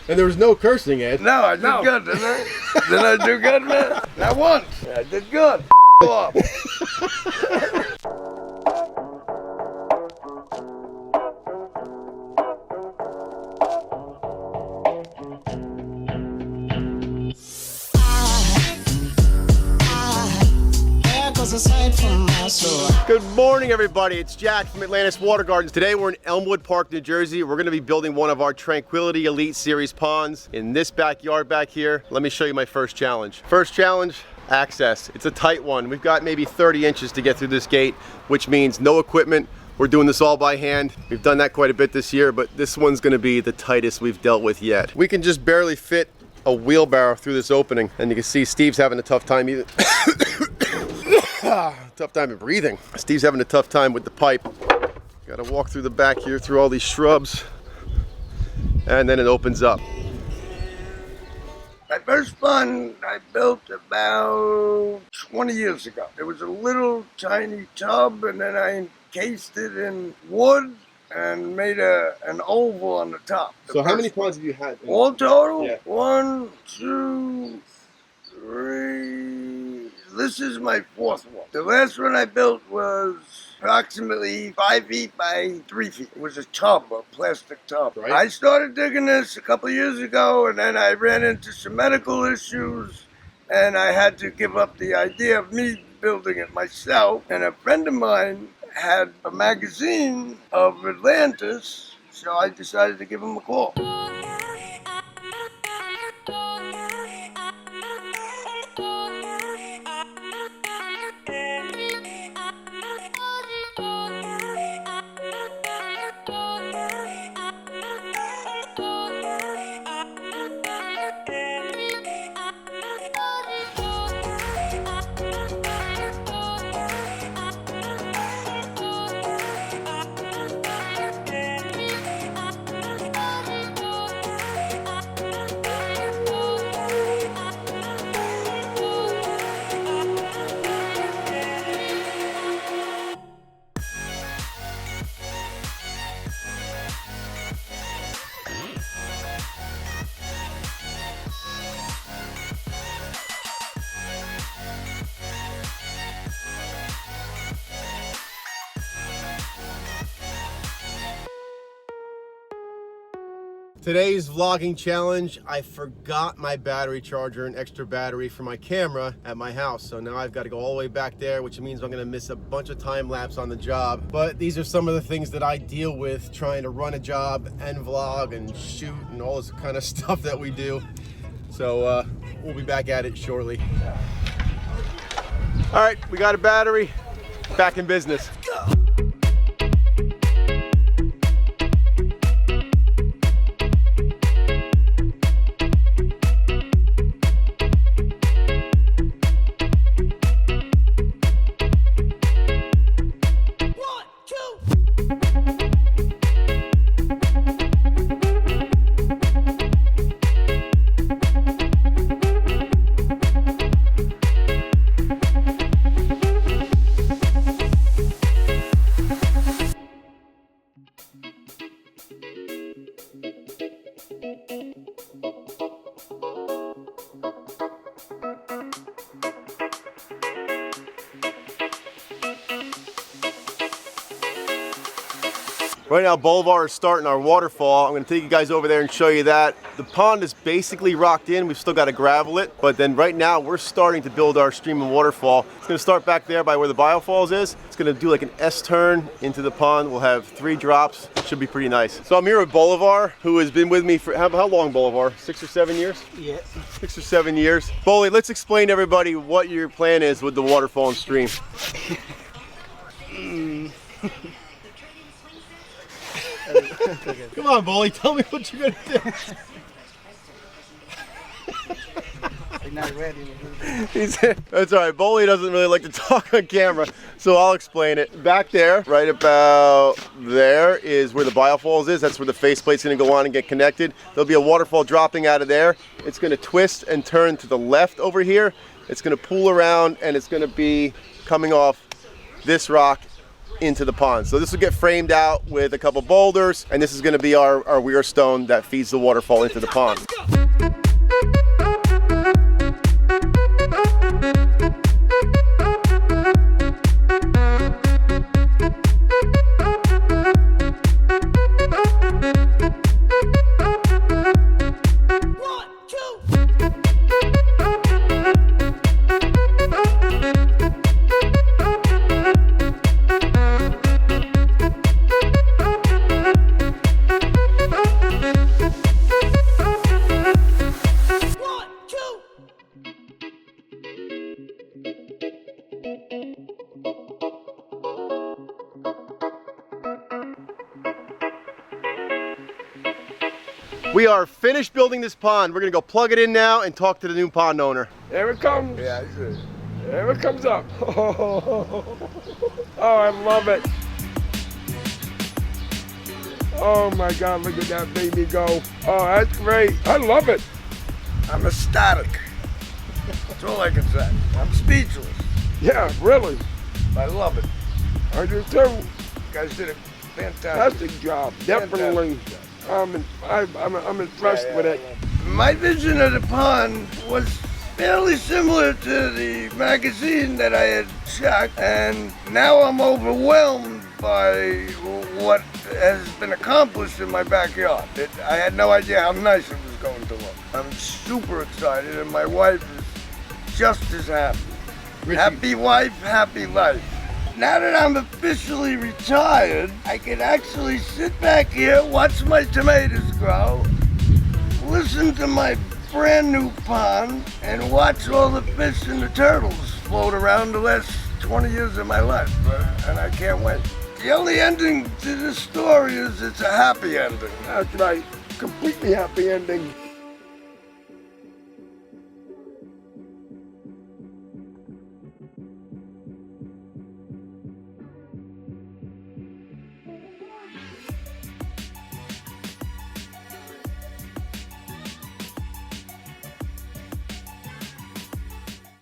And there was no cursing, Ed. No, I did good, didn't I? Didn't I do good, man? Not once. I did good. Off. Good morning, everybody. It's Jack from Atlantis Water Gardens. Today we're in Elmwood Park, New Jersey. We're going to be building one of our Tranquility Elite Series ponds in this backyard back here. Let me show you my first challenge. First challenge, access. It's a tight one. We've got maybe 30 inches to get through this gate, which means no equipment. We're doing this all by hand. We've done that quite a bit this year, but this one's going to be the tightest we've dealt with yet. We can just barely fit a wheelbarrow through this opening, and you can see Steve's having a tough time either. Tough time breathing. Steve's having a tough time with the pipe. Got to walk through the back here through all these shrubs, and then it opens up. My first pond I built about 20 years ago. There was a little tiny tub, and then I encased it in wood and made an oval on the top. So how many ponds have you had? All total? Yeah. 1, 2, 3. This is my fourth one. The last one I built was approximately 5 feet by 3 feet. It was a tub, a plastic tub. Right. I started digging this a couple years ago, and then I ran into some medical issues, and I had to give up the idea of me building it myself. And a friend of mine had a magazine of Atlantis, so I decided to give him a call. Today's vlogging challenge, I forgot my battery charger, an extra battery for my camera at my house. So now I've got to go all the way back there, which means I'm gonna miss a bunch of time lapse on the job. But these are some of the things that I deal with trying to run a job and vlog and shoot and all this kind of stuff that we do. So we'll be back at it shortly. All right, we got a battery, back in business. Right now, Boulevard is starting our waterfall. I'm going to take you guys over there and show you that. The pond is basically rocked in. We've still got to gravel it. But then right now, we're starting to build our stream and waterfall. It's going to start back there by where the biofalls is. It's going to do like an S-turn into the pond. We'll have 3 drops. It should be pretty nice. So I'm here with Bolivar, who has been with me for, how long, Bolivar? 6 or 7 years? Yeah. 6 or 7 years. Boli, let's explain to everybody what your plan is with the waterfall and stream. Come on, Bully, tell me what you're gonna do. I'm not ready. That's all right. Bully doesn't really like to talk on camera, so I'll explain it. Back there, right about there, is where the biofalls is. That's where the faceplate's gonna go on and get connected. There'll be a waterfall dropping out of there. It's gonna twist and turn to the left over here. It's gonna pool around, and it's gonna be coming off this rock into the pond. So this will get framed out with a couple boulders, and this is gonna be our weir stone that feeds the waterfall into the pond. We are finished building this pond. We're gonna go plug it in now and talk to the new pond owner. There it comes. Yeah, I see. There it comes up. Oh, I love it. Oh my God, look at that baby go. Oh, that's great. I love it. I'm ecstatic. That's all I can say. I'm speechless. Yeah, really. I love it. I do too. You guys did a fantastic. Fantastic job. Definitely. I'm impressed with it. My vision of the pond was fairly similar to the magazine that I had checked, and now I'm overwhelmed by what has been accomplished in my backyard. I had no idea how nice it was going to look. I'm super excited, and my wife is just as happy. Happy wife, happy life. Now that I'm officially retired, I can actually sit back here, watch my tomatoes grow, listen to my brand new pond, and watch all the fish and the turtles float around the last 20 years of my life, and I can't wait. The only ending to this story is it's a happy ending. That's right. Completely happy ending.